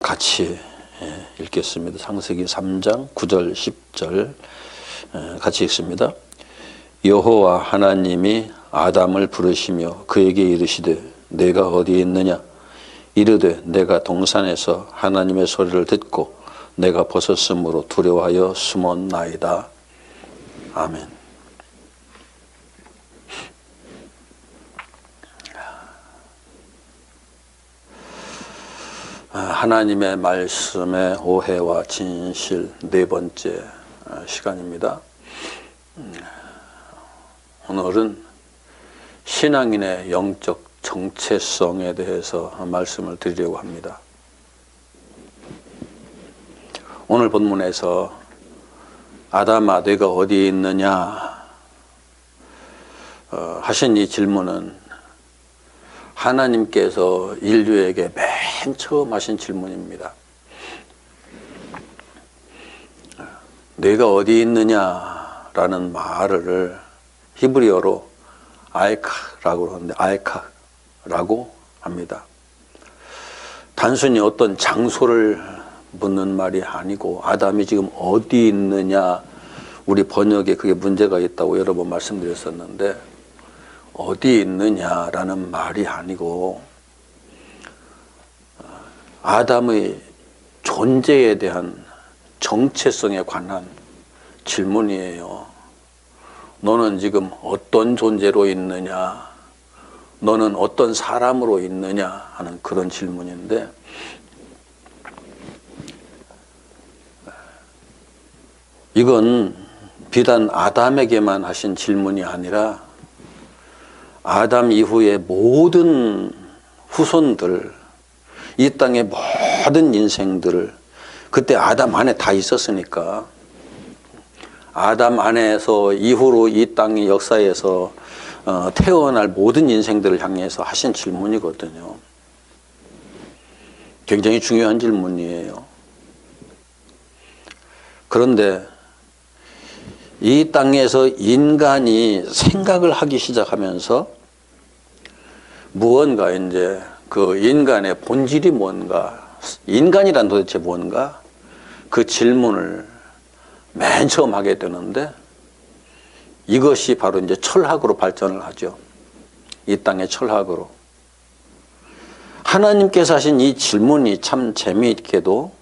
같이 읽겠습니다. 창세기 3장 9절 10절 같이 읽습니다. 여호와 하나님이 아담을 부르시며 그에게 이르시되 내가 어디에 있느냐? 이르되 내가 동산에서 하나님의 소리를 듣고 내가 벗었으므로 두려워하여 숨었나이다. 아멘. 하나님의 말씀의 오해와 진실 네 번째 시간입니다. 오늘은 신앙인의 영적 정체성에 대해서 말씀을 드리려고 합니다. 오늘 본문에서 아담아 내가 어디에 있느냐 하신 이 질문은 하나님께서 인류에게 맨 처음 하신 질문입니다. 내가 어디 있느냐라는 말을 히브리어로 아이카라고 하는데 아이카라고 합니다. 단순히 어떤 장소를 묻는 말이 아니고 아담이 지금 어디 있느냐, 우리 번역에 그게 문제가 있다고 여러 번 말씀드렸었는데 어디 있느냐라는 말이 아니고 아담의 존재에 대한 정체성에 관한 질문이에요. 너는 지금 어떤 존재로 있느냐? 너는 어떤 사람으로 있느냐? 하는 그런 질문인데 이건 비단 아담에게만 하신 질문이 아니라 아담 이후의 모든 후손들, 이 땅의 모든 인생들, 그때 아담 안에 다 있었으니까 아담 안에서 이후로 이 땅의 역사에서 태어날 모든 인생들을 향해서 하신 질문이거든요. 굉장히 중요한 질문이에요. 그런데 이 땅에서 인간이 생각을 하기 시작하면서 무언가 이제 그 인간의 본질이 뭔가, 인간이란 도대체 뭔가, 그 질문을 맨 처음 하게 되는데 이것이 바로 이제 철학으로 발전을 하죠. 이 땅의 철학으로. 하나님께서 하신 이 질문이 참 재미있게도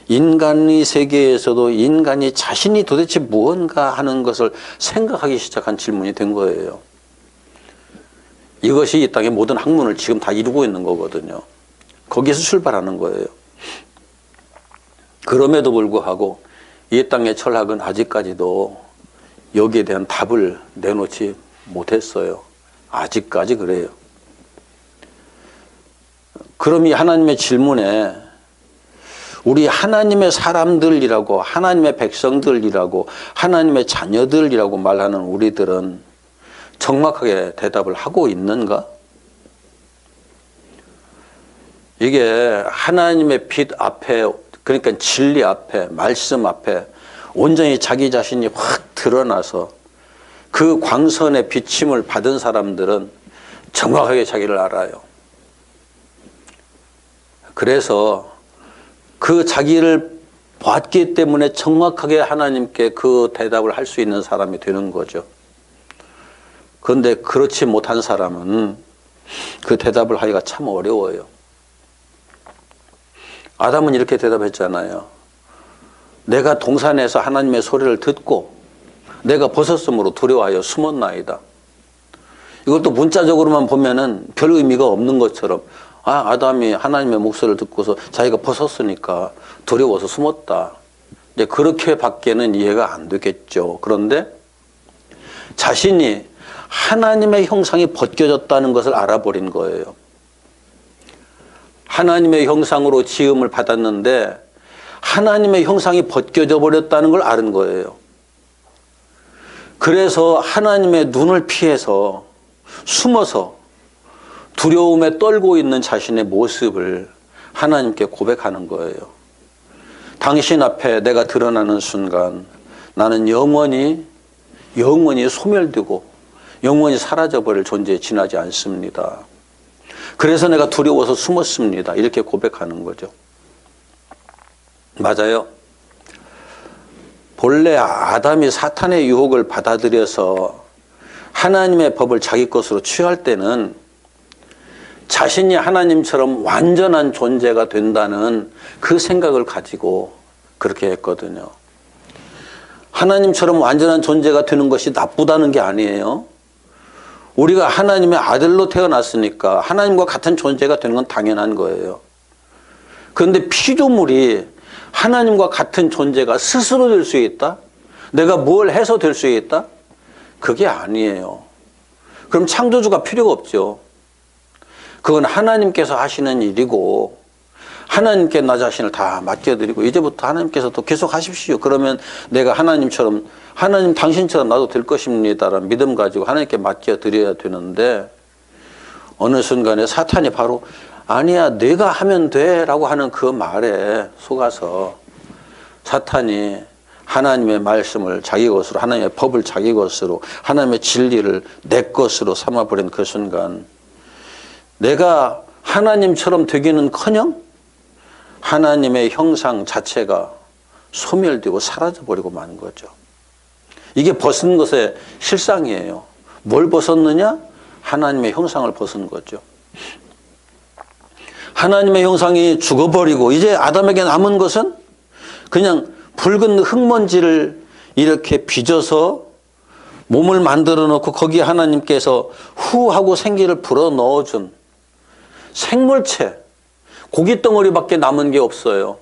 인간의 세계에서도 인간이 자신이 도대체 무언가 하는 것을 생각하기 시작한 질문이 된 거예요. 이것이 이 땅의 모든 학문을 지금 다 이루고 있는 거거든요. 거기에서 출발하는 거예요. 그럼에도 불구하고 이 땅의 철학은 아직까지도 여기에 대한 답을 내놓지 못했어요. 아직까지 그래요. 그럼 이 하나님의 질문에 우리 하나님의 사람들이라고, 하나님의 백성들이라고, 하나님의 자녀들이라고 말하는 우리들은 정확하게 대답을 하고 있는가? 이게 하나님의 빛 앞에, 그러니까 진리 앞에, 말씀 앞에 온전히 자기 자신이 확 드러나서 그 광선의 비침을 받은 사람들은 정확하게 자기를 알아요. 그래서 그 자기를 봤기 때문에 정확하게 하나님께 그 대답을 할 수 있는 사람이 되는 거죠. 그런데 그렇지 못한 사람은 그 대답을 하기가 참 어려워요. 아담은 이렇게 대답했잖아요. 내가 동산에서 하나님의 소리를 듣고 내가 벗었으므로 두려워하여 숨었나이다. 이것도 문자적으로만 보면은 별 의미가 없는 것처럼 아담이 하나님의 목소리를 듣고서 자기가 벗었으니까 두려워서 숨었다. 이제 그렇게 밖에는 이해가 안 되겠죠. 그런데 자신이 하나님의 형상이 벗겨졌다는 것을 알아버린 거예요. 하나님의 형상으로 지음을 받았는데 하나님의 형상이 벗겨져 버렸다는 걸 아는 거예요. 그래서 하나님의 눈을 피해서 숨어서 두려움에 떨고 있는 자신의 모습을 하나님께 고백하는 거예요. 당신 앞에 내가 드러나는 순간 나는 영원히 소멸되고 영원히 사라져버릴 존재에 지나지 않습니다. 그래서 내가 두려워서 숨었습니다. 이렇게 고백하는 거죠. 맞아요. 본래 아담이 사탄의 유혹을 받아들여서 하나님의 법을 자기 것으로 취할 때는 자신이 하나님처럼 완전한 존재가 된다는 그 생각을 가지고 그렇게 했거든요. 하나님처럼 완전한 존재가 되는 것이 나쁘다는 게 아니에요. 우리가 하나님의 아들로 태어났으니까 하나님과 같은 존재가 되는 건 당연한 거예요. 그런데 피조물이 하나님과 같은 존재가 스스로 될 수 있다? 내가 뭘 해서 될 수 있다? 그게 아니에요. 그럼 창조주가 필요가 없죠. 그건 하나님께서 하시는 일이고 하나님께 나 자신을 다 맡겨드리고 이제부터 하나님께서 또 계속 하십시오. 그러면 내가 하나님처럼 하나님 당신처럼 나도 될 것입니다라는 믿음 가지고 하나님께 맡겨드려야 되는데 어느 순간에 사탄이 바로 아니야 내가 하면 돼 라고 하는 그 말에 속아서 사탄이 하나님의 말씀을 자기 것으로 하나님의 법을 자기 것으로 하나님의 진리를 내 것으로 삼아버린 그 순간 내가 하나님처럼 되기는커녕 하나님의 형상 자체가 소멸되고 사라져버리고 마는 거죠. 이게 벗은 것의 실상이에요. 뭘 벗었느냐? 하나님의 형상을 벗은 거죠. 하나님의 형상이 죽어버리고 이제 아담에게 남은 것은 그냥 붉은 흙먼지를 이렇게 빚어서 몸을 만들어 놓고 거기에 하나님께서 후 하고 생기를 불어 넣어준 생물체, 고깃덩어리밖에 남은 게 없어요.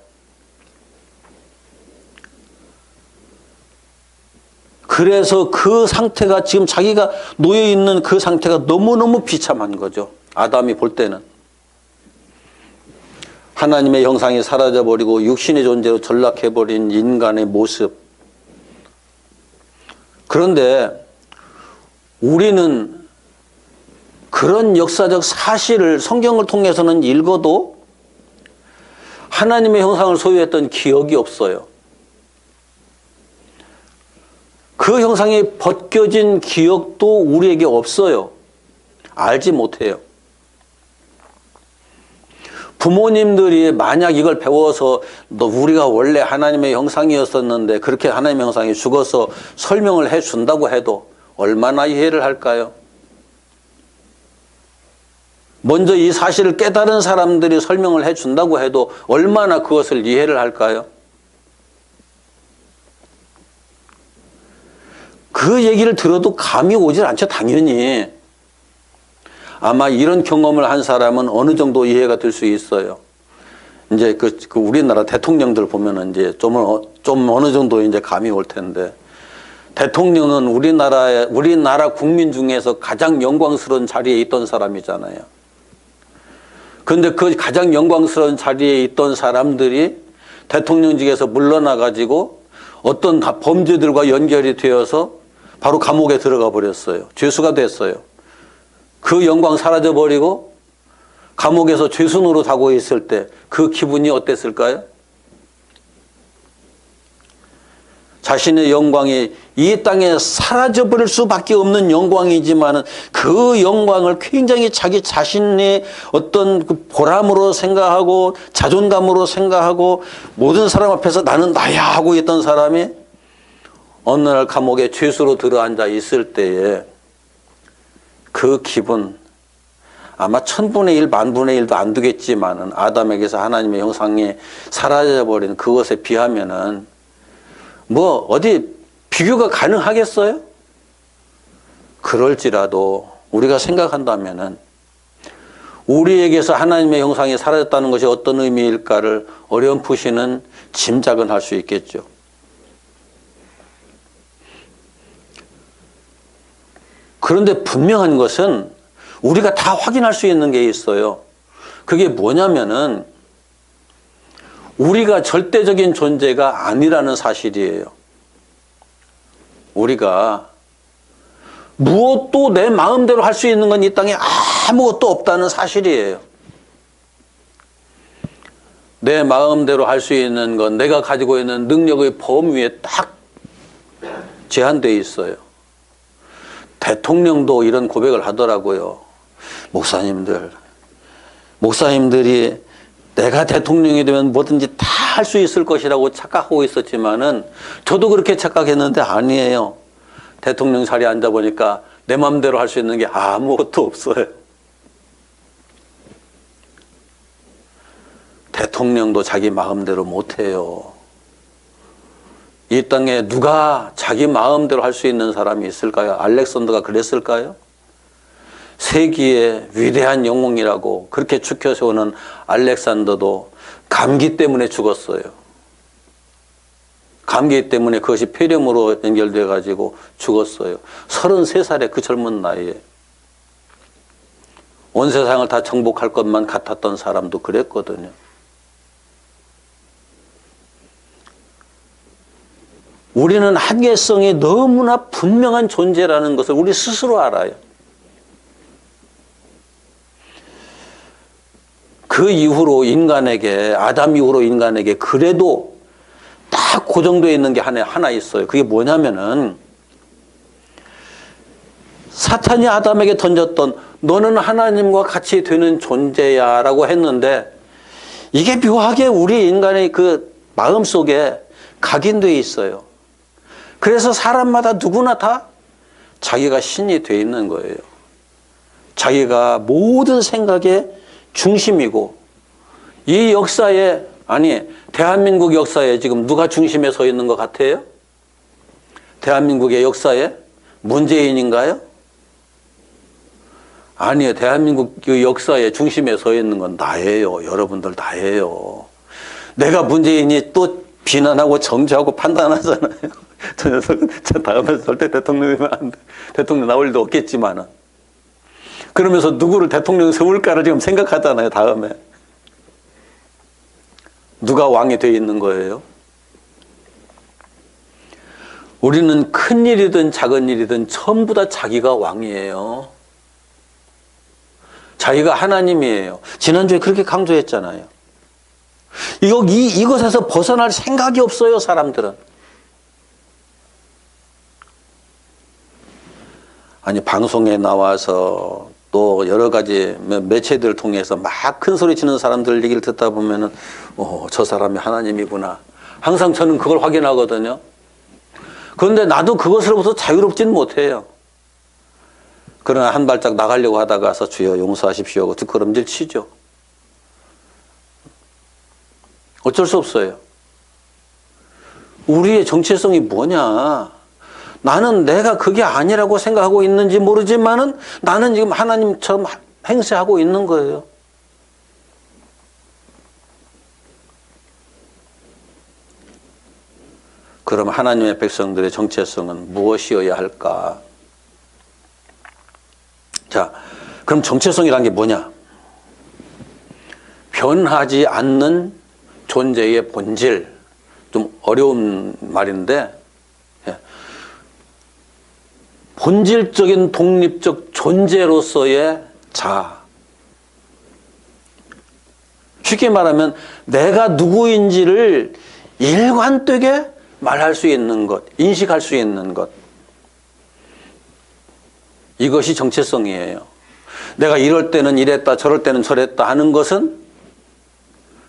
그래서 그 상태가 지금 자기가 놓여있는 그 상태가 너무너무 비참한 거죠. 아담이 볼 때는. 하나님의 형상이 사라져버리고 육신의 존재로 전락해버린 인간의 모습. 그런데 우리는 그런 역사적 사실을 성경을 통해서는 읽어도 하나님의 형상을 소유했던 기억이 없어요. 그 형상이 벗겨진 기억도 우리에게 없어요. 알지 못해요. 부모님들이 만약 이걸 배워서 우리가 원래 하나님의 형상이었었는데 그렇게 하나님의 형상이 죽어서 설명을 해준다고 해도 얼마나 이해를 할까요? 먼저 이 사실을 깨달은 사람들이 설명을 해준다고 해도 얼마나 그것을 이해를 할까요? 그 얘기를 들어도 감이 오질 않죠, 당연히. 아마 이런 경험을 한 사람은 어느 정도 이해가 될 수 있어요. 이제 그 우리나라 대통령들 보면은 이제 좀 어느 정도 이제 감이 올 텐데, 대통령은 우리나라 국민 중에서 가장 영광스러운 자리에 있던 사람이잖아요. 그런데 그 가장 영광스러운 자리에 있던 사람들이 대통령직에서 물러나가지고 어떤 범죄들과 연결이 되어서 바로 감옥에 들어가 버렸어요. 죄수가 됐어요. 그 영광 사라져버리고 감옥에서 죄수 노릇하고 있을 때 그 기분이 어땠을까요? 자신의 영광이 이 땅에 사라져버릴 수밖에 없는 영광이지만 그 영광을 굉장히 자기 자신의 어떤 그 보람으로 생각하고 자존감으로 생각하고 모든 사람 앞에서 나는 나야 하고 있던 사람이 어느 날 감옥에 죄수로 들어앉아 있을 때에 그 기분 아마 1000분의 1, 10,000분의 1도 안 되겠지만은 아담에게서 하나님의 형상이 사라져버린 그것에 비하면은 뭐 어디 비교가 가능하겠어요? 그럴지라도 우리가 생각한다면은 우리에게서 하나님의 형상이 사라졌다는 것이 어떤 의미일까를 어렴풋이는 짐작은 할 수 있겠죠. 그런데 분명한 것은 우리가 다 확인할 수 있는 게 있어요. 그게 뭐냐면은 우리가 절대적인 존재가 아니라는 사실이에요. 우리가 무엇도 내 마음대로 할 수 있는 건 이 땅에 아무것도 없다는 사실이에요. 내 마음대로 할 수 있는 건 내가 가지고 있는 능력의 범위에 딱 제한되어 있어요. 대통령도 이런 고백을 하더라고요. 목사님들이 내가 대통령이 되면 뭐든지 다 할 수 있을 것이라고 착각하고 있었지만은 저도 그렇게 착각했는데 아니에요. 대통령 자리에 앉아보니까 내 마음대로 할 수 있는 게 아무것도 없어요. 대통령도 자기 마음대로 못해요. 이 땅에 누가 자기 마음대로 할 수 있는 사람이 있을까요? 알렉산더가 그랬을까요? 세기의 위대한 영웅이라고 그렇게 추켜 세우는 알렉산더도 감기 때문에 죽었어요. 감기 때문에 그것이 폐렴으로 연결돼 가지고 죽었어요. 33살의 그 젊은 나이에. 온 세상을 다 정복할 것만 같았던 사람도 그랬거든요. 우리는 한계성이 너무나 분명한 존재라는 것을 우리 스스로 알아요. 그 이후로 인간에게, 아담 이후로 인간에게 그래도 딱 고정되어 있는 게 하나 있어요. 그게 뭐냐면은 사탄이 아담에게 던졌던 너는 하나님과 같이 되는 존재야 라고 했는데 이게 묘하게 우리 인간의 그 마음속에 각인되어 있어요. 그래서 사람마다 누구나 다 자기가 신이 되어 있는 거예요. 자기가 모든 생각의 중심이고 이 역사에, 아니 대한민국 역사에 지금 누가 중심에 서 있는 것 같아요? 대한민국의 역사에 문재인인가요? 아니에요. 대한민국 그 역사의 중심에 서 있는 건 나예요. 여러분들 나예요. 내가 문재인이 또 비난하고 정죄하고 판단하잖아요. 저 녀석은 저 다음에 절대 대통령 되면 안 돼. 대통령 나올 일도 없겠지만은. 그러면서 누구를 대통령 세울까를 지금 생각하잖아요. 다음에. 누가 왕이 되어 있는 거예요? 우리는 큰 일이든 작은 일이든 전부 다 자기가 왕이에요. 자기가 하나님이에요. 지난주에 그렇게 강조했잖아요. 이것에서 벗어날 생각이 없어요, 사람들은. 아니, 방송에 나와서 또 여러 가지 매체들 통해서 막 큰 소리 치는 사람들 얘기를 듣다 보면은, 저 사람이 하나님이구나. 항상 저는 그걸 확인하거든요. 그런데 나도 그것으로부터 자유롭지는 못해요. 그러나 한 발짝 나가려고 하다가서 주여 용서하십시오 하고 뒷걸음질 치죠. 어쩔 수 없어요. 우리의 정체성이 뭐냐? 나는 내가 그게 아니라고 생각하고 있는지 모르지만은 나는 지금 하나님처럼 행세하고 있는 거예요. 그럼 하나님의 백성들의 정체성은 무엇이어야 할까? 자, 그럼 정체성이란 게 뭐냐? 변하지 않는 존재의 본질. 좀 어려운 말인데, 본질적인 독립적 존재로서의 자아. 쉽게 말하면 내가 누구인지를 일관되게 말할 수 있는 것, 인식할 수 있는 것. 이것이 정체성이에요. 내가 이럴 때는 이랬다, 저럴 때는 저랬다 하는 것은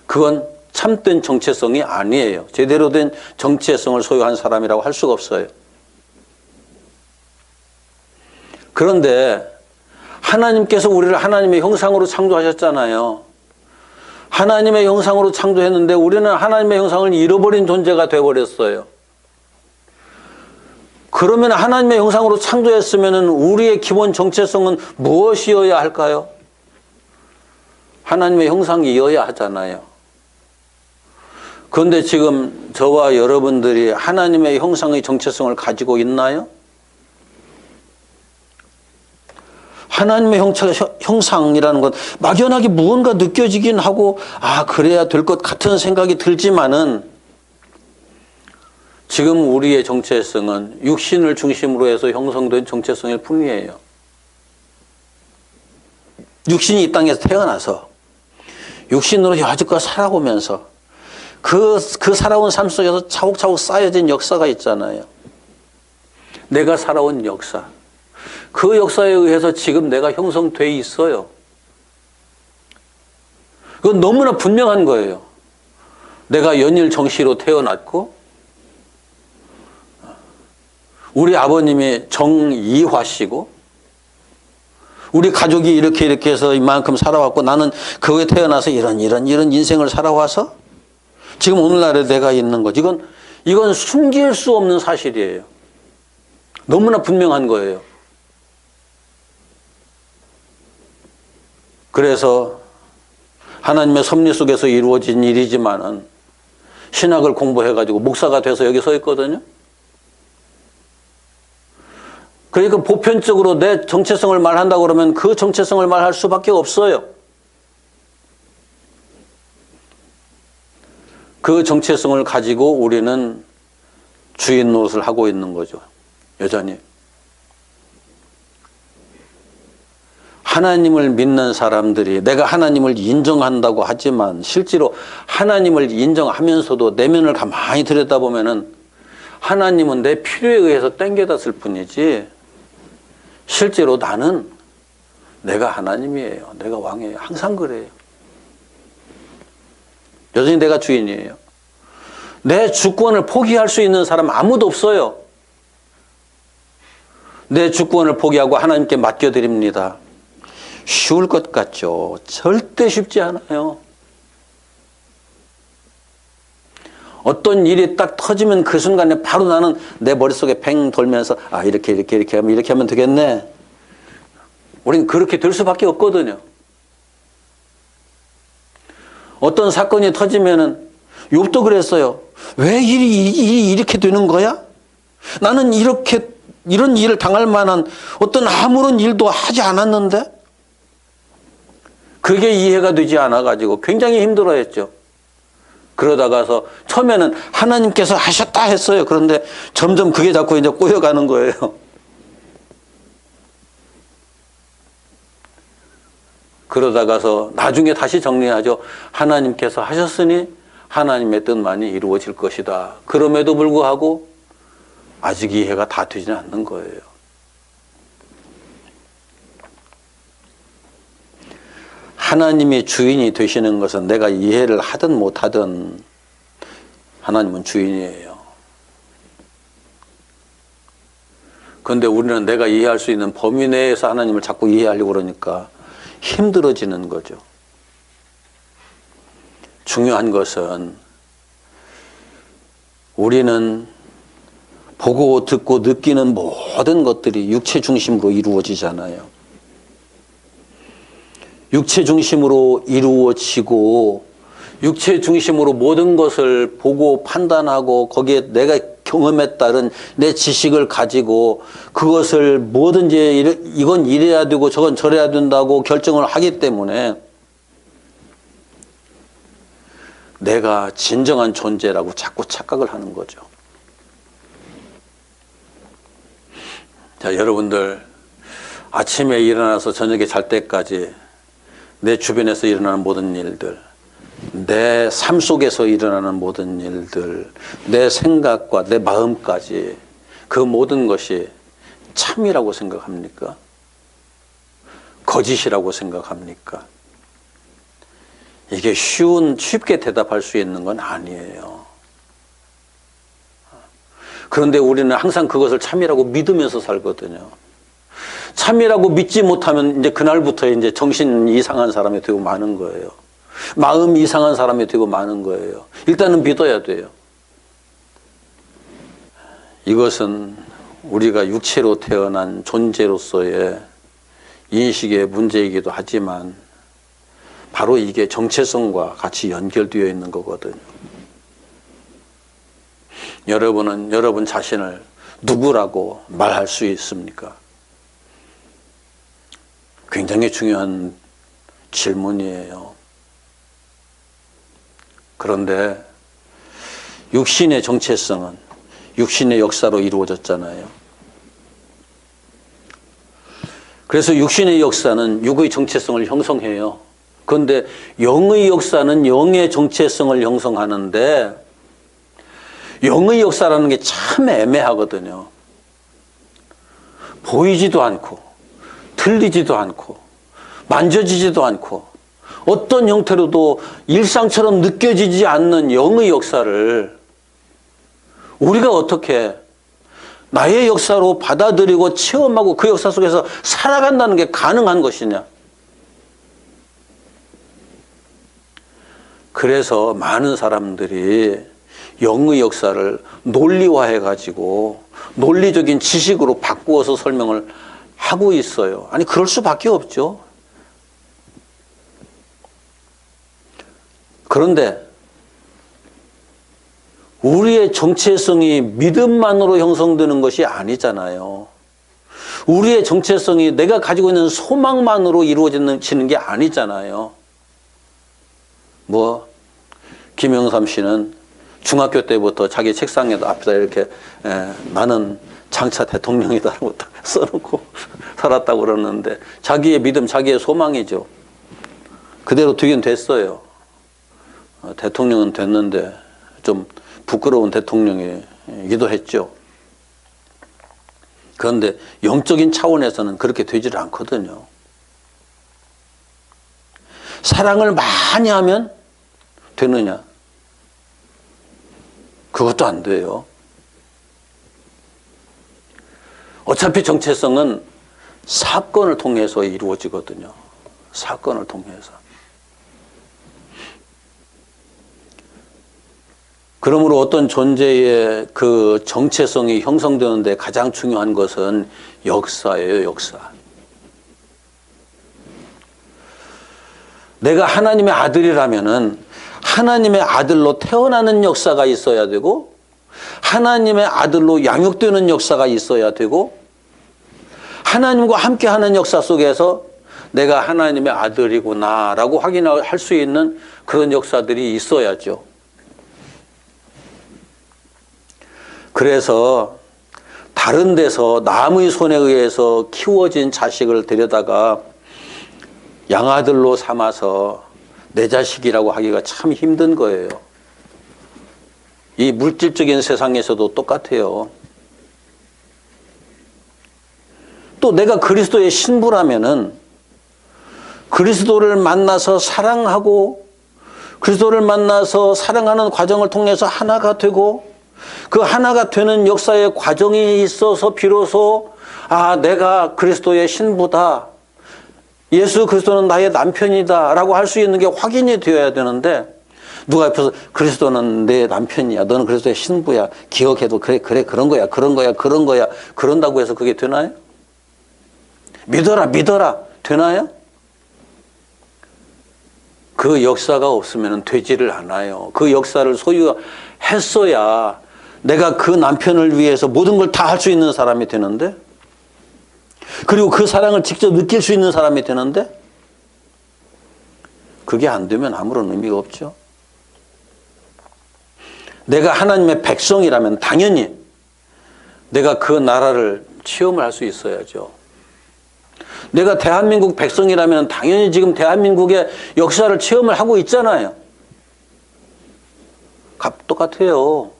그건 참된 정체성이 아니에요. 제대로 된 정체성을 소유한 사람이라고 할 수가 없어요. 그런데 하나님께서 우리를 하나님의 형상으로 창조하셨잖아요. 하나님의 형상으로 창조했는데 우리는 하나님의 형상을 잃어버린 존재가 되어버렸어요. 그러면 하나님의 형상으로 창조했으면 우리의 기본 정체성은 무엇이어야 할까요? 하나님의 형상이어야 하잖아요. 그런데 지금 저와 여러분들이 하나님의 형상의 정체성을 가지고 있나요? 하나님의 형상이라는 건 막연하게 무언가 느껴지긴 하고 그래야 될 것 같은 생각이 들지만은 지금 우리의 정체성은 육신을 중심으로 해서 형성된 정체성일 뿐이에요. 육신이 이 땅에서 태어나서 육신으로 여지껏 살아오면서 그 살아온 삶 속에서 차곡차곡 쌓여진 역사가 있잖아요. 내가 살아온 역사. 그 역사에 의해서 지금 내가 형성돼 있어요. 그건 너무나 분명한 거예요. 내가 연일 정씨로 태어났고 우리 아버님이 정이화 씨고 우리 가족이 이렇게 해서 이만큼 살아왔고 나는 그거에 태어나서 이런 인생을 살아와서 지금 오늘날에 내가 있는 거지. 이건 숨길 수 없는 사실이에요. 너무나 분명한 거예요. 그래서 하나님의 섭리 속에서 이루어진 일이지만은 신학을 공부해가지고 목사가 돼서 여기 서 있거든요. 그러니까 보편적으로 내 정체성을 말한다고 그러면 그 정체성을 말할 수밖에 없어요. 그 정체성을 가지고 우리는 주인 노릇을 하고 있는 거죠. 여전히. 하나님을 믿는 사람들이 내가 하나님을 인정한다고 하지만 실제로 하나님을 인정하면서도 내면을 가만히 들여다보면은 하나님은 내 필요에 의해서 땡겨다 쓸 뿐이지 실제로 나는 내가 하나님이에요. 내가 왕이에요. 항상 그래요. 여전히 내가 주인이에요. 내 주권을 포기할 수 있는 사람 아무도 없어요. 내 주권을 포기하고 하나님께 맡겨드립니다. 쉬울 것 같죠? 절대 쉽지 않아요. 어떤 일이 딱 터지면 그 순간에 바로 나는 내 머릿속에 팽 돌면서 이렇게 하면 되겠네. 우린 그렇게 될 수밖에 없거든요. 어떤 사건이 터지면은 욥도 그랬어요. 왜 일이 이렇게 되는 거야? 나는 이런 일을 당할 만한 어떤 아무런 일도 하지 않았는데? 그게 이해가 되지 않아가지고 굉장히 힘들어했죠. 그러다가서 처음에는 하나님께서 하셨다 했어요. 그런데 점점 그게 자꾸 이제 꼬여가는 거예요. 그러다가서 나중에 다시 정리하죠. 하나님께서 하셨으니 하나님의 뜻만이 이루어질 것이다. 그럼에도 불구하고 아직 이해가 다 되지는 않는 거예요. 하나님이 주인이 되시는 것은 내가 이해를 하든 못하든 하나님은 주인이에요. 그런데 우리는 내가 이해할 수 있는 범위 내에서 하나님을 자꾸 이해하려고 그러니까 힘들어지는 거죠. 중요한 것은 우리는 보고 듣고 느끼는 모든 것들이 육체 중심으로 이루어지잖아요. 육체 중심으로 이루어지고 육체 중심으로 모든 것을 보고 판단하고 거기에 내가 경험에 따른 내 지식을 가지고 그것을 뭐든지 이건 이래야 되고 저건 저래야 된다고 결정을 하기 때문에 내가 진정한 존재라고 자꾸 착각을 하는 거죠. 자, 여러분들 아침에 일어나서 저녁에 잘 때까지 내 주변에서 일어나는 모든 일들, 내 삶 속에서 일어나는 모든 일들, 내 생각과 내 마음까지 그 모든 것이 참이라고 생각합니까? 거짓이라고 생각합니까? 이게 쉽게 대답할 수 있는 건 아니에요. 그런데 우리는 항상 그것을 참이라고 믿으면서 살거든요. 참이라고 믿지 못하면 이제 그날부터 이제 정신 이상한 사람이 되고 마는 거예요. 마음 이상한 사람이 되고 마는 거예요. 일단은 믿어야 돼요. 이것은 우리가 육체로 태어난 존재로서의 인식의 문제이기도 하지만 바로 이게 정체성과 같이 연결되어 있는 거거든요. 여러분은 여러분 자신을 누구라고 말할 수 있습니까? 굉장히 중요한 질문이에요. 그런데 육신의 정체성은 육신의 역사로 이루어졌잖아요. 그래서 육신의 역사는 육의 정체성을 형성해요. 그런데 영의 역사는 영의 정체성을 형성하는데 영의 역사라는 게 참 애매하거든요. 보이지도 않고 들리지도 않고 만져지지도 않고 어떤 형태로도 일상처럼 느껴지지 않는 영의 역사를 우리가 어떻게 나의 역사로 받아들이고 체험하고 그 역사 속에서 살아간다는 게 가능한 것이냐. 그래서 많은 사람들이 영의 역사를 논리화해가지고 논리적인 지식으로 바꾸어서 설명을 하고 있어요. 아니, 그럴 수밖에 없죠. 그런데 우리의 정체성이 믿음만으로 형성되는 것이 아니잖아요. 우리의 정체성이 내가 가지고 있는 소망만으로 이루어지는 게 아니잖아요. 김영삼 씨는 중학교 때부터 자기 책상에 앞에다 이렇게 나는 장차 대통령이다라고 써놓고 살았다고 그러는데 자기의 믿음, 자기의 소망이죠. 그대로 되긴 됐어요. 대통령은 됐는데 좀 부끄러운 대통령이기도 했죠. 그런데 영적인 차원에서는 그렇게 되질 않거든요. 사랑을 많이 하면 되느냐? 그것도 안 돼요. 어차피 정체성은 사건을 통해서 이루어지거든요. 사건을 통해서. 그러므로 어떤 존재의 그 정체성이 형성되는데 가장 중요한 것은 역사예요, 역사. 내가 하나님의 아들이라면은 하나님의 아들로 태어나는 역사가 있어야 되고, 하나님의 아들로 양육되는 역사가 있어야 되고, 하나님과 함께하는 역사 속에서 내가 하나님의 아들이구나라고 확인할 수 있는 그런 역사들이 있어야죠. 그래서 다른 데서 남의 손에 의해서 키워진 자식을 데려다가 양아들로 삼아서 내 자식이라고 하기가 참 힘든 거예요. 이 물질적인 세상에서도 똑같아요. 또 내가 그리스도의 신부라면은 그리스도를 만나서 사랑하고 그리스도를 만나서 사랑하는 과정을 통해서 하나가 되고 그 하나가 되는 역사의 과정이 있어서 비로소 내가 그리스도의 신부다. 예수 그리스도는 나의 남편이다 라고 할 수 있는 게 확인이 되어야 되는데 누가 옆에서 그리스도는 내 남편이야. 너는 그리스도의 신부야. 기억해도 그래 그런 거야. 그런다고 해서 그게 되나요? 믿어라. 되나요? 그 역사가 없으면 되지를 않아요. 그 역사를 소유했어야 내가 그 남편을 위해서 모든 걸 다 할 수 있는 사람이 되는데, 그리고 그 사랑을 직접 느낄 수 있는 사람이 되는데, 그게 안 되면 아무런 의미가 없죠. 내가 하나님의 백성이라면 당연히 내가 그 나라를 체험을 할 수 있어야죠. 내가 대한민국 백성이라면 당연히 지금 대한민국의 역사를 체험을 하고 있잖아요. 똑같아요.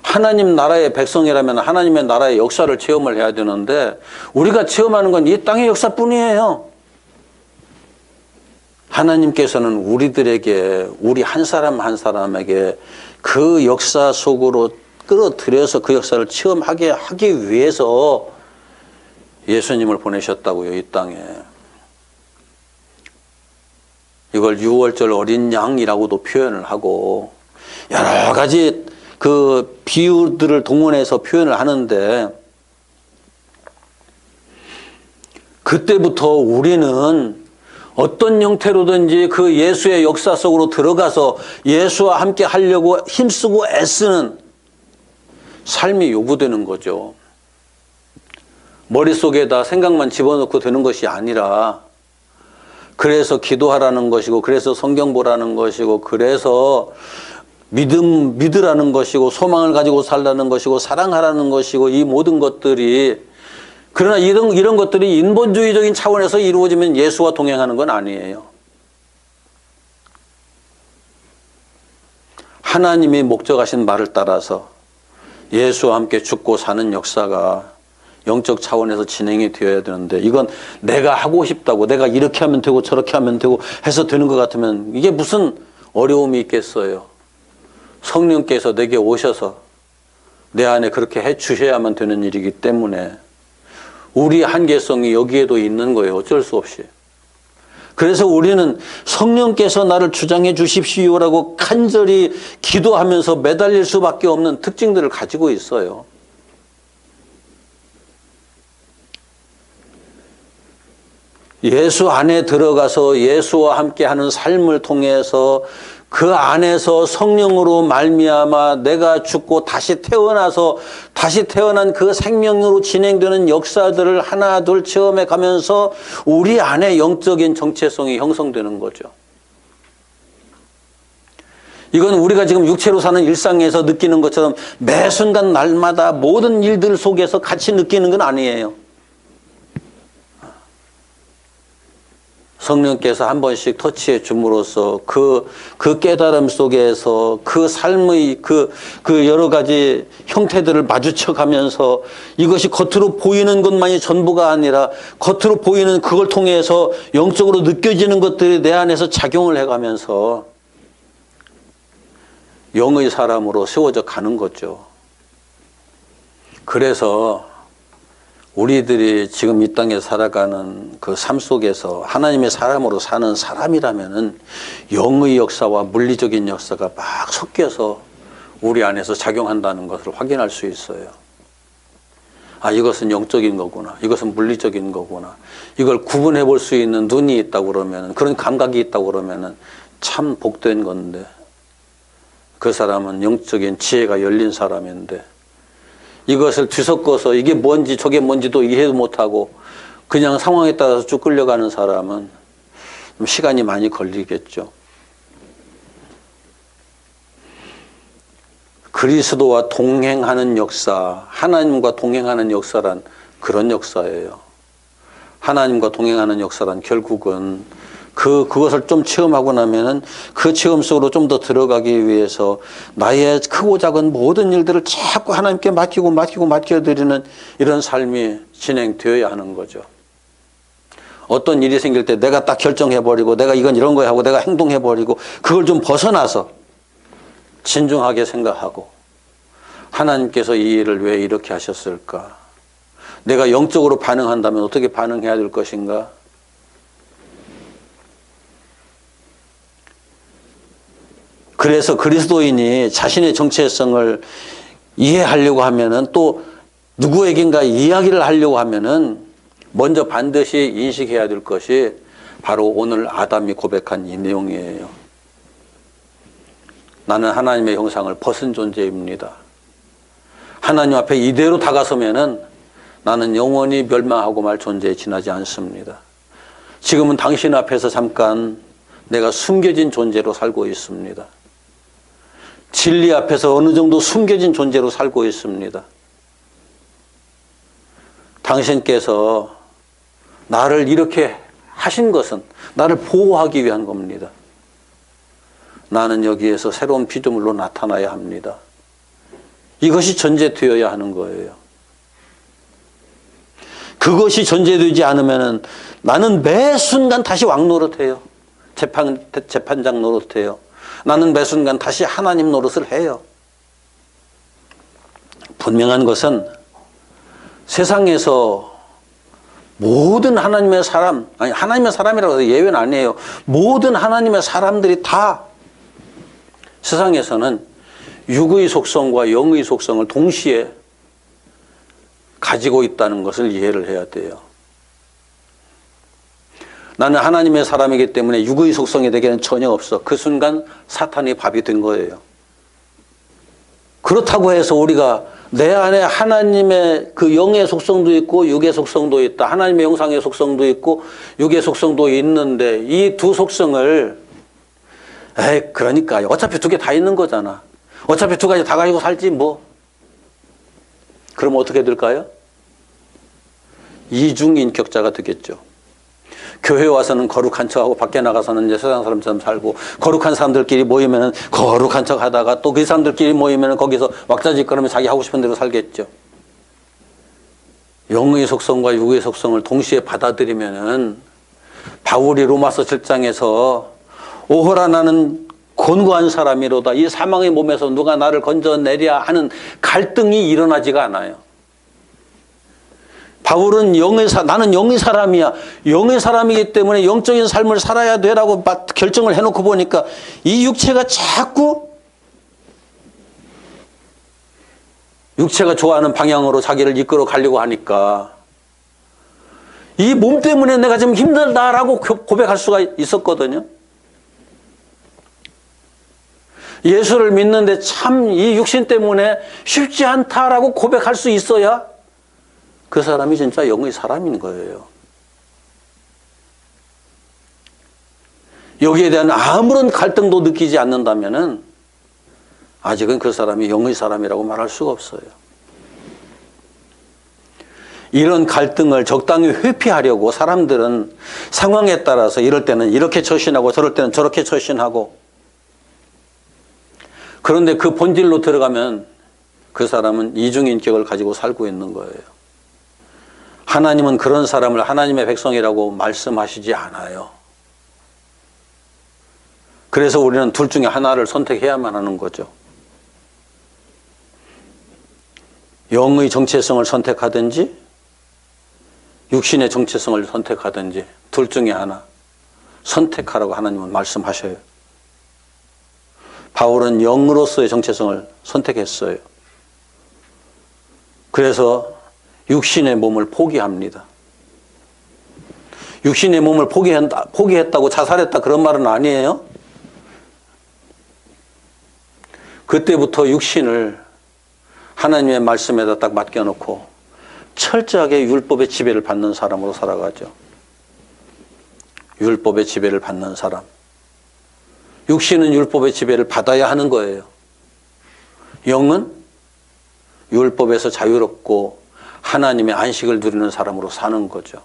하나님 나라의 백성이라면 하나님의 나라의 역사를 체험을 해야 되는데 우리가 체험하는 건 이 땅의 역사뿐이에요. 하나님께서는 우리들에게, 우리 한 사람 한 사람에게 그 역사 속으로 끌어들여서 그 역사를 체험하게 하기 위해서 예수님을 보내셨다고요, 이 땅에. 이걸 유월절 어린 양이라고도 표현을 하고 여러 가지 그 비유들을 동원해서 표현을 하는데, 그때부터 우리는 어떤 형태로든지 그 예수의 역사 속으로 들어가서 예수와 함께 하려고 힘쓰고 애쓰는 삶이 요구되는 거죠. 머릿속에다 생각만 집어넣고 되는 것이 아니라, 그래서 기도하라는 것이고, 그래서 성경 보라는 것이고, 그래서 믿으라는 것이고, 소망을 가지고 살라는 것이고, 사랑하라는 것이고, 이 모든 것들이, 그러나 이런 것들이 인본주의적인 차원에서 이루어지면 예수와 동행하는 건 아니에요. 하나님이 목적하신 말을 따라서 예수와 함께 죽고 사는 역사가 영적 차원에서 진행이 되어야 되는데 이건 내가 하고 싶다고 내가 이렇게 하면 되고 저렇게 하면 되고 해서 되는 것 같으면 이게 무슨 어려움이 있겠어요. 성령께서 내게 오셔서 내 안에 그렇게 해 주셔야만 되는 일이기 때문에 우리 한계성이 여기에도 있는 거예요. 어쩔 수 없이. 그래서 우리는 성령께서 나를 주장해 주십시오라고 간절히 기도하면서 매달릴 수밖에 없는 특징들을 가지고 있어요. 예수 안에 들어가서 예수와 함께하는 삶을 통해서 그 안에서 성령으로 말미암아 내가 죽고 다시 태어나서 다시 태어난 그 생명으로 진행되는 역사들을 하나 둘 체험해 가면서 우리 안에 영적인 정체성이 형성되는 거죠. 이건 우리가 지금 육체로 사는 일상에서 느끼는 것처럼 매 순간 날마다 모든 일들 속에서 같이 느끼는 건 아니에요. 성령께서 한 번씩 터치해 줌으로써 그 깨달음 속에서 그 삶의 그 여러 가지 형태들을 마주쳐 가면서 이것이 겉으로 보이는 것만이 전부가 아니라 겉으로 보이는 그걸 통해서 영적으로 느껴지는 것들이 내 안에서 작용을 해 가면서 영의 사람으로 세워져 가는 거죠. 그래서 우리들이 지금 이 땅에 살아가는 그 삶 속에서 하나님의 사람으로 사는 사람이라면은 영의 역사와 물리적인 역사가 막 섞여서 우리 안에서 작용한다는 것을 확인할 수 있어요. 아, 이것은 영적인 거구나. 이것은 물리적인 거구나. 이걸 구분해 볼 수 있는 눈이 있다고 그러면은, 그런 감각이 있다고 그러면은 참 복된 건데, 그 사람은 영적인 지혜가 열린 사람인데, 이것을 뒤섞어서 이게 뭔지 저게 뭔지도 이해도 못하고 그냥 상황에 따라서 쭉 끌려가는 사람은 시간이 많이 걸리겠죠. 그리스도와 동행하는 역사, 하나님과 동행하는 역사란 그런 역사예요. 하나님과 동행하는 역사란 결국은 그것을 좀 체험하고 나면은 그 체험 속으로 좀 더 들어가기 위해서 나의 크고 작은 모든 일들을 자꾸 하나님께 맡겨드리는 이런 삶이 진행되어야 하는 거죠. 어떤 일이 생길 때 내가 딱 결정해버리고 내가 이건 이런 거야 하고 내가 행동해버리고 그걸 좀 벗어나서 진중하게 생각하고 하나님께서 이 일을 왜 이렇게 하셨을까? 내가 영적으로 반응한다면 어떻게 반응해야 될 것인가? 그래서 그리스도인이 자신의 정체성을 이해하려고 하면은 또 누구에겐가 이야기를 하려고 하면은 먼저 반드시 인식해야 될 것이 바로 오늘 아담이 고백한 이 내용이에요. 나는 하나님의 형상을 벗은 존재입니다. 하나님 앞에 이대로 다가서면은 나는 영원히 멸망하고 말 존재에 지나지 않습니다. 지금은 당신 앞에서 잠깐 내가 숨겨진 존재로 살고 있습니다. 진리 앞에서 어느 정도 숨겨진 존재로 살고 있습니다. 당신께서 나를 이렇게 하신 것은 나를 보호하기 위한 겁니다. 나는 여기에서 새로운 피조물로 나타나야 합니다. 이것이 전제되어야 하는 거예요. 그것이 전제되지 않으면 나는 매 순간 다시 왕 노릇해요. 재판장 노릇해요. 나는 매 순간 다시 하나님 노릇을 해요. 분명한 것은 세상에서 모든 하나님의 사람, 아니 하나님의 사람이라고 해서 예외는 아니에요. 모든 하나님의 사람들이 다 세상에서는 육의 속성과 영의 속성을 동시에 가지고 있다는 것을 이해를 해야 돼요. 나는 하나님의 사람이기 때문에 육의 속성이 내게는 전혀 없어. 그 순간 사탄이 밥이 된 거예요. 그렇다고 해서 우리가 내 안에 하나님의 그 영의 속성도 있고 육의 속성도 있다. 하나님의 형상의 속성도 있고 육의 속성도 있는데 이 두 속성을 그러니까 어차피 두 개 다 있는 거잖아. 어차피 두 가지 다 가지고 살지 뭐. 그럼 어떻게 될까요? 이중인격자가 되겠죠. 교회 와서는 거룩한 척하고 밖에 나가서는 이제 세상 사람처럼 살고 거룩한 사람들끼리 모이면은 거룩한 척 하다가 또 그 사람들끼리 모이면은 거기서 왁자지껄하면 자기 하고 싶은 대로 살겠죠. 영의 속성과 육의 속성을 동시에 받아들이면은 바울이 로마서 7장에서 오호라 나는 곤고한 사람이로다. 이 사망의 몸에서 누가 나를 건져내랴 하는 갈등이 일어나지가 않아요. 바울은 나는 영의 사람이야. 영의 사람이기 때문에 영적인 삶을 살아야 되라고 결정을 해놓고 보니까 이 육체가 자꾸 육체가 좋아하는 방향으로 자기를 이끌어 가려고 하니까 이 몸 때문에 내가 좀 힘들다라고 고백할 수가 있었거든요. 예수를 믿는데 참 이 육신 때문에 쉽지 않다라고 고백할 수 있어야 그 사람이 진짜 영의 사람인 거예요. 여기에 대한 아무런 갈등도 느끼지 않는다면은 아직은 그 사람이 영의 사람이라고 말할 수가 없어요. 이런 갈등을 적당히 회피하려고 사람들은 상황에 따라서 이럴 때는 이렇게 처신하고 저럴 때는 저렇게 처신하고, 그런데 그 본질로 들어가면 그 사람은 이중인격을 가지고 살고 있는 거예요. 하나님은 그런 사람을 하나님의 백성이라고 말씀하시지 않아요. 그래서 우리는 둘 중에 하나를 선택해야만 하는 거죠. 영의 정체성을 선택하든지 육신의 정체성을 선택하든지 둘 중에 하나 선택하라고 하나님은 말씀하셔요. 바울은 영으로서의 정체성을 선택했어요. 그래서 육신의 몸을 포기합니다. 육신의 몸을 포기했다고 자살했다 그런 말은 아니에요. 그때부터 육신을 하나님의 말씀에다 딱 맡겨놓고 철저하게 율법의 지배를 받는 사람으로 살아가죠. 율법의 지배를 받는 사람. 육신은 율법의 지배를 받아야 하는 거예요. 영은 율법에서 자유롭고 하나님의 안식을 누리는 사람으로 사는 거죠.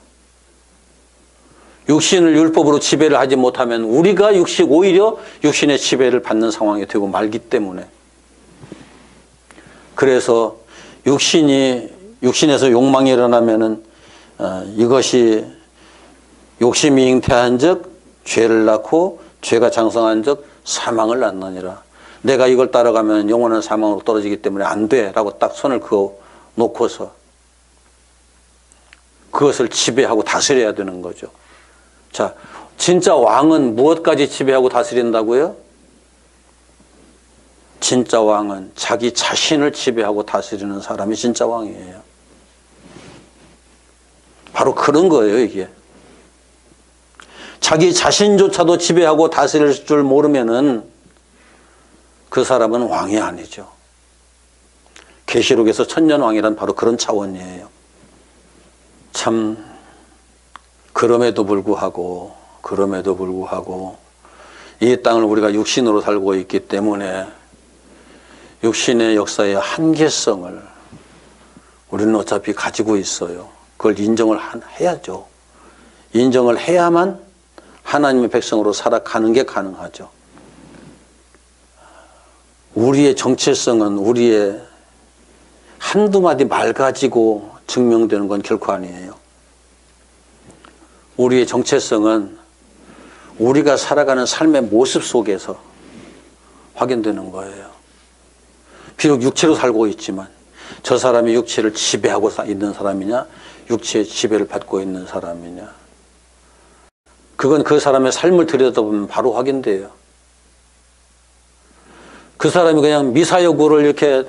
육신을 율법으로 지배를 하지 못하면 우리가 오히려 육신의 지배를 받는 상황이 되고 말기 때문에, 그래서 육신에서 욕망이 일어나면은 이것이 욕심이 잉태한 즉 죄를 낳고 죄가 장성한 즉 사망을 낳느니라. 내가 이걸 따라가면 영원한 사망으로 떨어지기 때문에 안 돼라고 딱 손을 그어 놓고서 그것을 지배하고 다스려야 되는 거죠. 자, 진짜 왕은 무엇까지 지배하고 다스린다고요? 진짜 왕은 자기 자신을 지배하고 다스리는 사람이 진짜 왕이에요. 바로 그런 거예요, 이게. 자기 자신조차도 지배하고 다스릴 줄 모르면은 그 사람은 왕이 아니죠. 계시록에서 천년왕이란 바로 그런 차원이에요. 참 그럼에도 불구하고 이 땅을 우리가 육신으로 살고 있기 때문에 육신의 역사의 한계성을 우리는 어차피 가지고 있어요. 그걸 인정을 해야죠. 인정을 해야만 하나님의 백성으로 살아가는 게 가능하죠. 우리의 정체성은 우리의 한두 마디 말 가지고 증명되는 건 결코 아니에요. 우리의 정체성은 우리가 살아가는 삶의 모습 속에서 확인되는 거예요. 비록 육체로 살고 있지만 저 사람이 육체를 지배하고 있는 사람이냐, 육체의 지배를 받고 있는 사람이냐, 그건 그 사람의 삶을 들여다보면 바로 확인돼요. 그 사람이 그냥 미사여구를 이렇게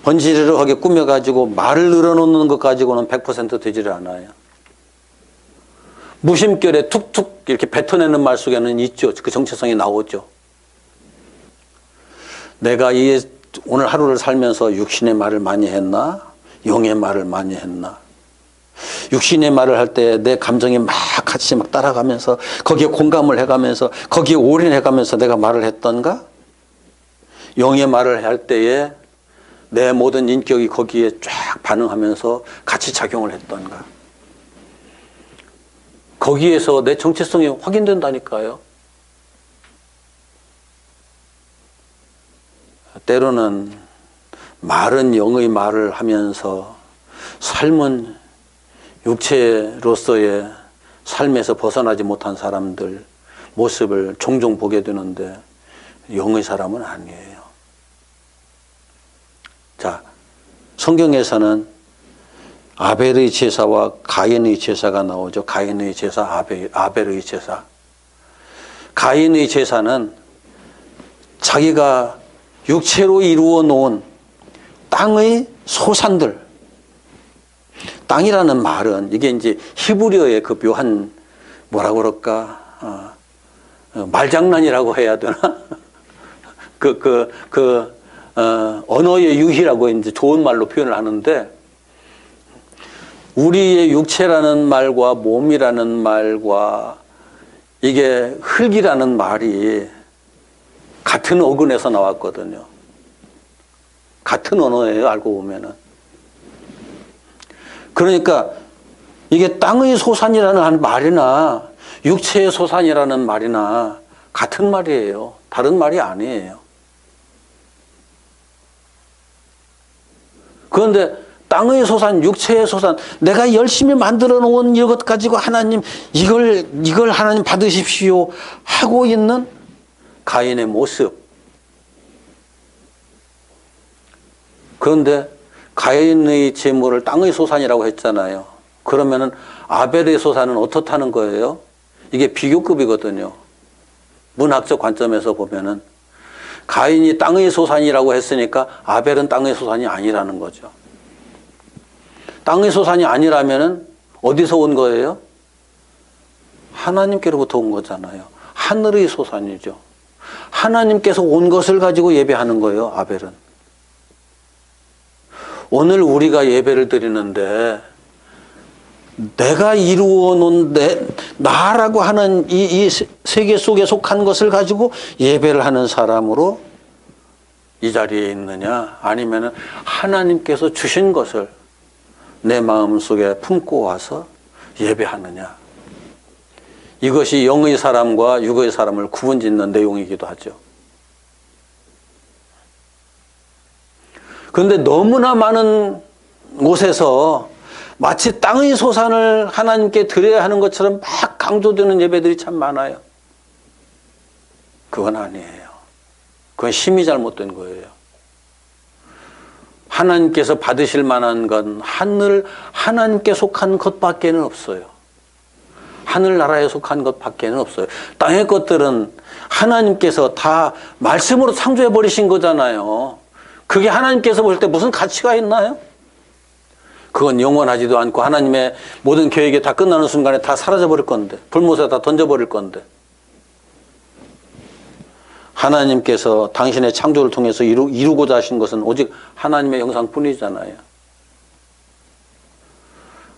번지르르하게 꾸며가지고 말을 늘어놓는 것 가지고는 100% 되지를 않아요. 무심결에 툭툭 이렇게 뱉어내는 말 속에는 있죠. 그 정체성이 나오죠. 내가 오늘 하루를 살면서 육신의 말을 많이 했나? 영의 말을 많이 했나? 육신의 말을 할 때 내 감정이 막 같이 막 따라가면서 거기에 공감을 해가면서 거기에 올인해가면서 내가 말을 했던가? 영의 말을 할 때에 내 모든 인격이 거기에 쫙 반응하면서 같이 작용을 했던가? 거기에서 내 정체성이 확인된다니까요. 때로는 말은 영의 말을 하면서 삶은 육체로서의 삶에서 벗어나지 못한 사람들 모습을 종종 보게 되는데 영의 사람은 아니에요. 자, 성경에서는 아벨의 제사와 가인의 제사가 나오죠. 가인의 제사, 아벨의 제사. 가인의 제사는 자기가 육체로 이루어 놓은 땅의 소산들. 땅이라는 말은 이게 이제 히브리어의 그 묘한 뭐라고 그럴까 말장난이라고 해야 되나 언어의 유희라고 이제 좋은 말로 표현을 하는데 우리의 육체라는 말과 몸이라는 말과 이게 흙이라는 말이 같은 어근에서 나왔거든요. 같은 언어예요, 알고 보면은. 그러니까 이게 땅의 소산이라는 말이나 육체의 소산이라는 말이나 같은 말이에요. 다른 말이 아니에요. 그런데 땅의 소산, 육체의 소산, 내가 열심히 만들어 놓은 이것 가지고 하나님 이걸 하나님 받으십시오 하고 있는 가인의 모습. 그런데 가인의 제물을 땅의 소산이라고 했잖아요. 그러면은 아벨의 소산은 어떻다는 거예요? 이게 비교급이거든요. 문학적 관점에서 보면은 가인이 땅의 소산이라고 했으니까 아벨은 땅의 소산이 아니라는 거죠. 땅의 소산이 아니라면은 어디서 온 거예요? 하나님께로부터 온 거잖아요. 하늘의 소산이죠. 하나님께서 온 것을 가지고 예배하는 거예요, 아벨은. 오늘 우리가 예배를 드리는데 내가 이루어 놓은 나라고 하는 이 세계 속에 속한 것을 가지고 예배를 하는 사람으로 이 자리에 있느냐, 아니면은 하나님께서 주신 것을 내 마음 속에 품고 와서 예배하느냐. 이것이 영의 사람과 육의 사람을 구분짓는 내용이기도 하죠. 그런데 너무나 많은 곳에서 마치 땅의 소산을 하나님께 드려야 하는 것처럼 막 강조되는 예배들이 참 많아요. 그건 아니에요. 그건 힘이 잘못된 거예요. 하나님께서 받으실 만한 건 하나님께 속한 것밖에는 없어요. 하늘나라에 속한 것밖에는 없어요. 땅의 것들은 하나님께서 다 말씀으로 창조해 버리신 거잖아요. 그게 하나님께서 볼 때 무슨 가치가 있나요? 그건 영원하지도 않고 하나님의 모든 계획이 다 끝나는 순간에 다 사라져 버릴 건데, 불못에 다 던져 버릴 건데. 하나님께서 당신의 창조를 통해서 이루고자 하신 것은 오직 하나님의 형상뿐이잖아요.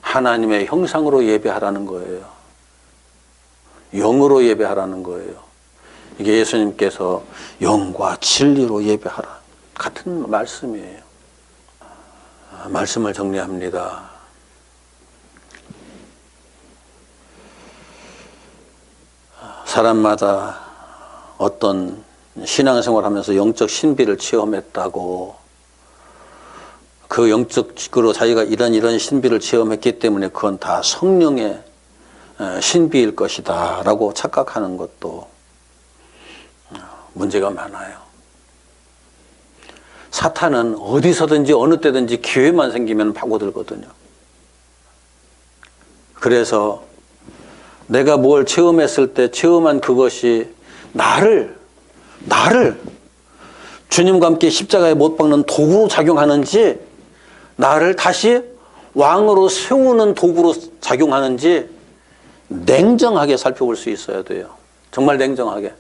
하나님의 형상으로 예배하라는 거예요. 영으로 예배하라는 거예요. 이게 예수님께서 영과 진리로 예배하라. 같은 말씀이에요. 말씀을 정리합니다. 사람마다 어떤 신앙생활 하면서 영적 신비를 체험했다고, 그 영적으로 자기가 이런 신비를 체험했기 때문에 그건 다 성령의 신비일 것이다 라고 착각하는 것도 문제가 많아요. 사탄은 어디서든지 어느 때든지 기회만 생기면 파고들거든요. 그래서 내가 뭘 체험했을 때 체험한 그것이 나를 주님과 함께 십자가에 못 박는 도구로 작용하는지, 나를 다시 왕으로 세우는 도구로 작용하는지 냉정하게 살펴볼 수 있어야 돼요. 정말 냉정하게.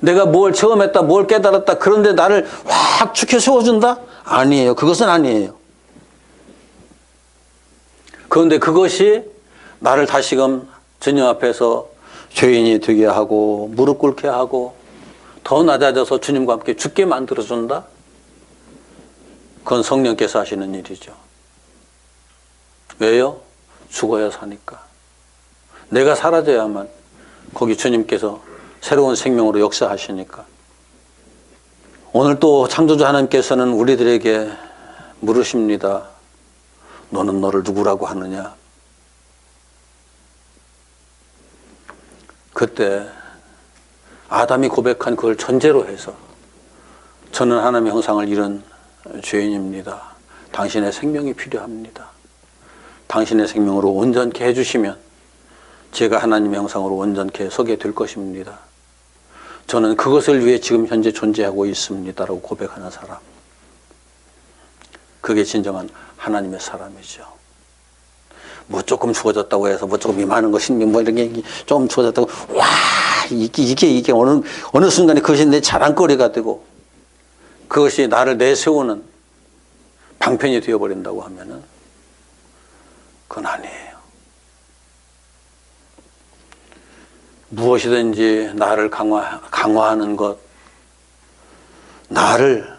내가 뭘 체험했다, 뭘 깨달았다, 그런데 나를 확 축혀 세워준다? 아니에요. 그것은 아니에요. 그런데 그것이 나를 다시금 주님 앞에서 죄인이 되게 하고 무릎 꿇게 하고 더 낮아져서 주님과 함께 죽게 만들어준다? 그건 성령께서 하시는 일이죠. 왜요? 죽어야 사니까. 내가 사라져야만 거기 주님께서 새로운 생명으로 역사하시니까. 오늘 또 창조주 하나님께서는 우리들에게 물으십니다. 너는 너를 누구라고 하느냐? 그때 아담이 고백한 그걸 전제로 해서 저는 하나님의 형상을 잃은 죄인입니다. 당신의 생명이 필요합니다. 당신의 생명으로 온전케 해주시면 제가 하나님의 형상으로 온전케 서게 될 것입니다. 저는 그것을 위해 지금 현재 존재하고 있습니다라고 고백하는 사람. 그게 진정한 하나님의 사람이죠. 뭐 조금 주어졌다고 해서 뭐 조금 이만한 것이 뭐 이런 게 조금 주어졌다고 와 이게 어느 순간에 그것이 내 자랑거리가 되고 그것이 나를 내세우는 방편이 되어버린다고 하면은 그건 아니에요. 무엇이든지 나를 강화하는 것, 나를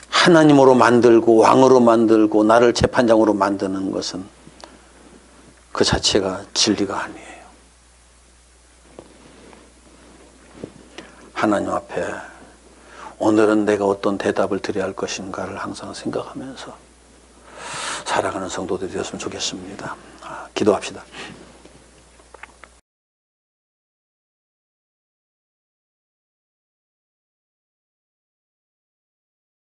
하나님으로 만들고 왕으로 만들고 나를 재판장으로 만드는 것은 그 자체가 진리가 아니에요. 하나님 앞에 오늘은 내가 어떤 대답을 드려야 할 것인가를 항상 생각하면서 살아가는 성도들이 되었으면 좋겠습니다. 기도합시다.